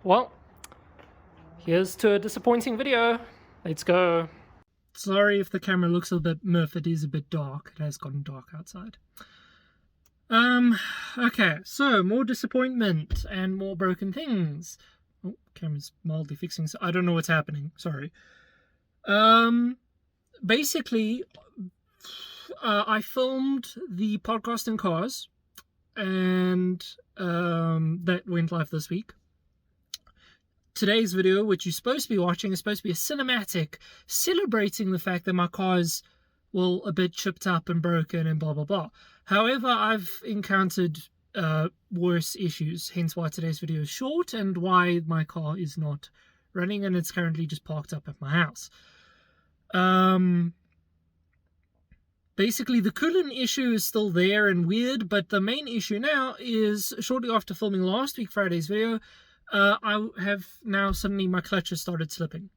Well, here's to a disappointing video. Let's go. Sorry if the camera looks a bit miff, it is a bit dark. It has gotten dark outside. Okay, so more disappointment and more broken things. Oh, camera's mildly fixing, so I don't know what's happening. Sorry. Basically, I filmed the podcast in cars, and that went live this week. Today's video, which you're supposed to be watching, is supposed to be a cinematic celebrating the fact that my car is, well, a bit chipped up and broken and blah blah blah. However, I've encountered worse issues, hence why today's video is short and why my car is not running and it's currently just parked up at my house. Basically, the coolant issue is still there and weird, but the main issue now is shortly after filming last week Friday's video, I have now suddenly my clutch has started slipping.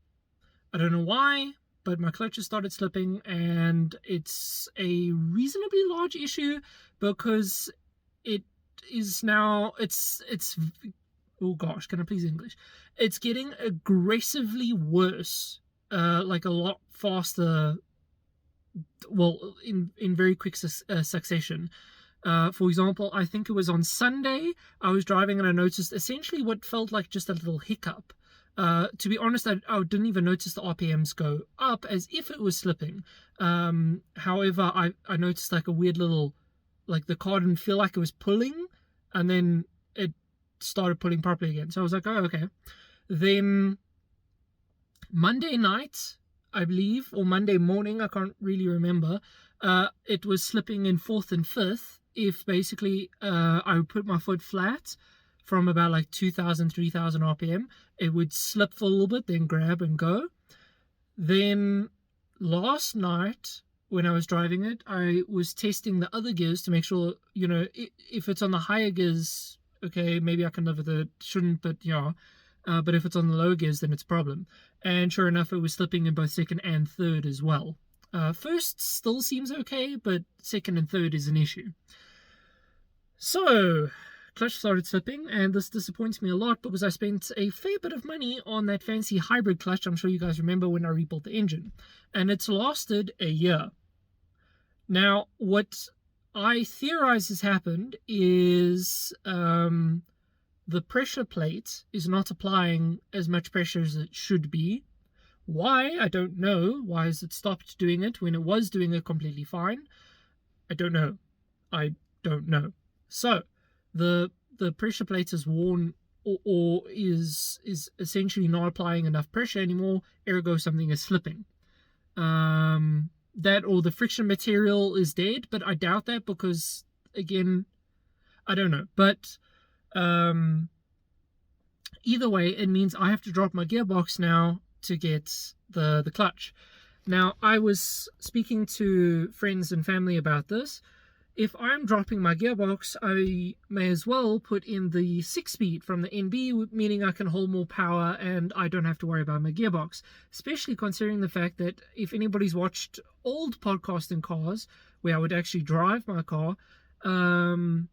I don't know why, but my clutch has started slipping, and it's a reasonably large issue because it is now, it's oh gosh, can I please English? It's getting aggressively worse, like a lot faster, well, in very quick succession. For example, I think it was on Sunday, I was driving and I noticed essentially what felt like just a little hiccup. To be honest, I didn't even notice the RPMs go up as if it was slipping. However, I noticed like a weird little, like the car didn't feel like it was pulling, and then it started pulling properly again. So I was like, oh, okay. Then Monday night, I believe, or Monday morning, I can't really remember, it was slipping in fourth and fifth. If basically I would put my foot flat from about like 2,000, 3,000 RPM, it would slip for a little bit, then grab and go. Then last night, when I was driving it, I was testing the other gears to make sure, you know, if it's on the higher gears, okay, maybe I can live with it, shouldn't, but yeah. But if it's on the low gears, then it's a problem. And sure enough, it was slipping in both second and third as well. First still seems okay, but second and third is an issue. So, clutch started slipping, and this disappoints me a lot because I spent a fair bit of money on that fancy hybrid clutch. I'm sure you guys remember when I rebuilt the engine, and it's lasted a year. Now, what I theorize has happened is the pressure plate is not applying as much pressure as it should be. Why? I don't know. Why has it stopped doing it when it was doing it completely fine? I don't know. So, the pressure plate is worn or is essentially not applying enough pressure anymore, ergo something is slipping. That or the friction material is dead, but I doubt that because, again, I don't know. But either way, it means I have to drop my gearbox now to get the clutch. Now, I was speaking to friends and family about this. If I'm dropping my gearbox, I may as well put in the 6-speed from the NB, meaning I can hold more power and I don't have to worry about my gearbox. Especially considering the fact that if anybody's watched old podcasting cars, where I would actually drive my car, in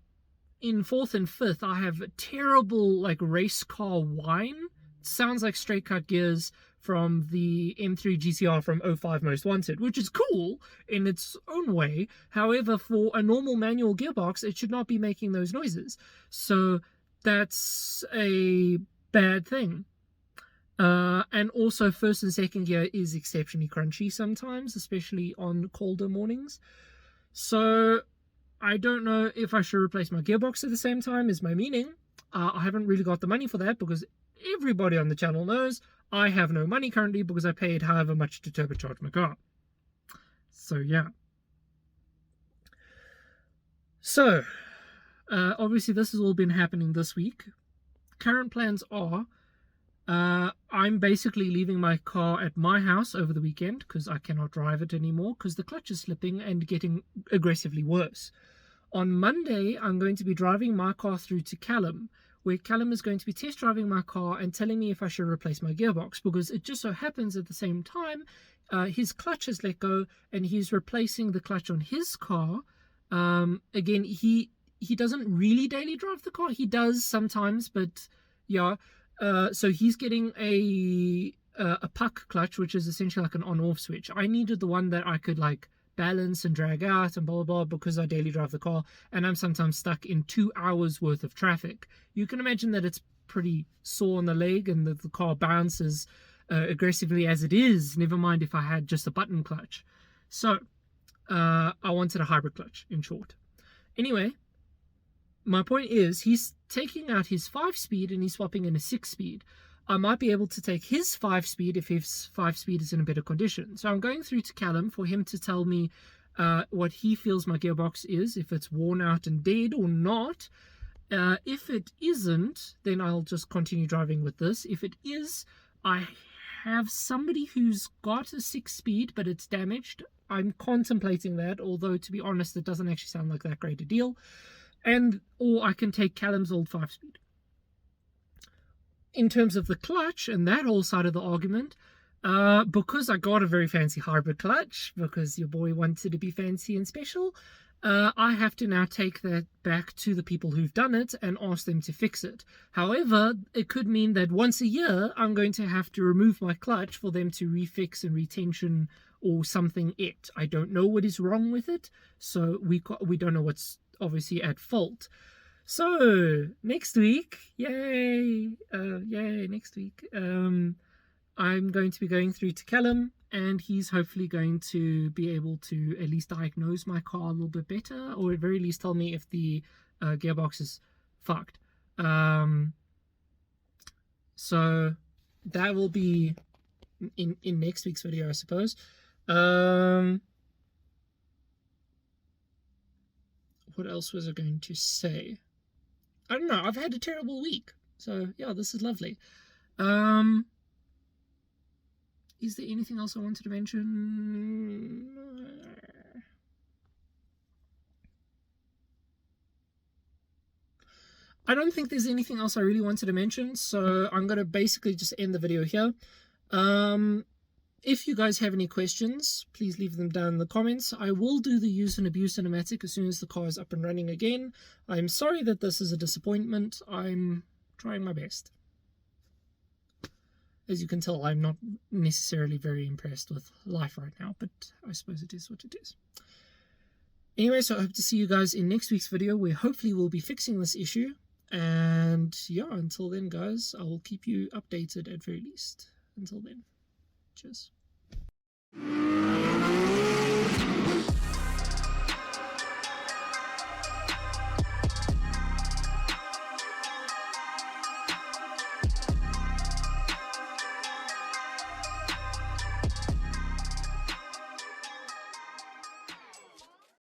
fourth and fifth, I have a terrible, like, race car whine. It sounds like straight cut gears from the M3 GCR from 05 Most Wanted, which is cool in its own way. However, for a normal manual gearbox, it should not be making those noises. So that's a bad thing. And also first and second gear is exceptionally crunchy sometimes, especially on colder mornings. So I don't know if I should replace my gearbox at the same time, is my meaning. I haven't really got the money for that because everybody on the channel knows I have no money currently because I paid however much to turbocharge my car. So yeah. So, obviously this has all been happening this week. Current plans are, I'm basically leaving my car at my house over the weekend because I cannot drive it anymore because the clutch is slipping and getting aggressively worse. On Monday, I'm going to be driving my car through to Callum, where Callum is going to be test driving my car and telling me if I should replace my gearbox, because it just so happens at the same time his clutch has let go and he's replacing the clutch on his car. Again, he doesn't really daily drive the car. He does sometimes, but yeah, So he's getting a puck clutch, which is essentially like an on-off switch. I needed the one that I could like balance and drag out and blah blah blah, because I daily drive the car and I'm sometimes stuck in 2 hours worth of traffic. You can imagine that it's pretty sore on the leg and that the car bounces aggressively as it is, never mind if I had just a button clutch. So I wanted a hybrid clutch, in short. Anyway, my point is, he's taking out his 5-speed and he's swapping in a 6-speed. I might be able to take his 5-speed if his 5-speed is in a better condition. So I'm going through to Callum for him to tell me what he feels my gearbox is, if it's worn out and dead or not. If it isn't, then I'll just continue driving with this. If it is, I have somebody who's got a 6-speed, but it's damaged. I'm contemplating that, although to be honest, it doesn't actually sound like that great a deal. Or I can take Callum's old 5-speed. In terms of the clutch and that whole side of the argument, because I got a very fancy hybrid clutch, because your boy wanted to be fancy and special, I have to now take that back to the people who've done it and ask them to fix it. However, it could mean that once a year I'm going to have to remove my clutch for them to refix and retension or something. I don't know what is wrong with it, so we don't know what's obviously at fault. So next week, yay next week, I'm going to be going through to Callum, and he's hopefully going to be able to at least diagnose my car a little bit better, or at very least tell me if the gearbox is fucked. So that will be in next week's video, I suppose. What else was I going to say? I don't know. I've had a terrible week. So, yeah, this is lovely. Is there anything else I wanted to mention? I don't think there's anything else I really wanted to mention, so I'm going to basically just end the video here. If you guys have any questions, please leave them down in the comments. I will do the use and abuse cinematic as soon as the car is up and running again. I'm sorry that this is a disappointment. I'm trying my best. As you can tell, I'm not necessarily very impressed with life right now, but I suppose it is what it is. Anyway, so I hope to see you guys in next week's video, where hopefully we'll be fixing this issue. And yeah, until then, guys, I will keep you updated at very least. Until then. Cheers.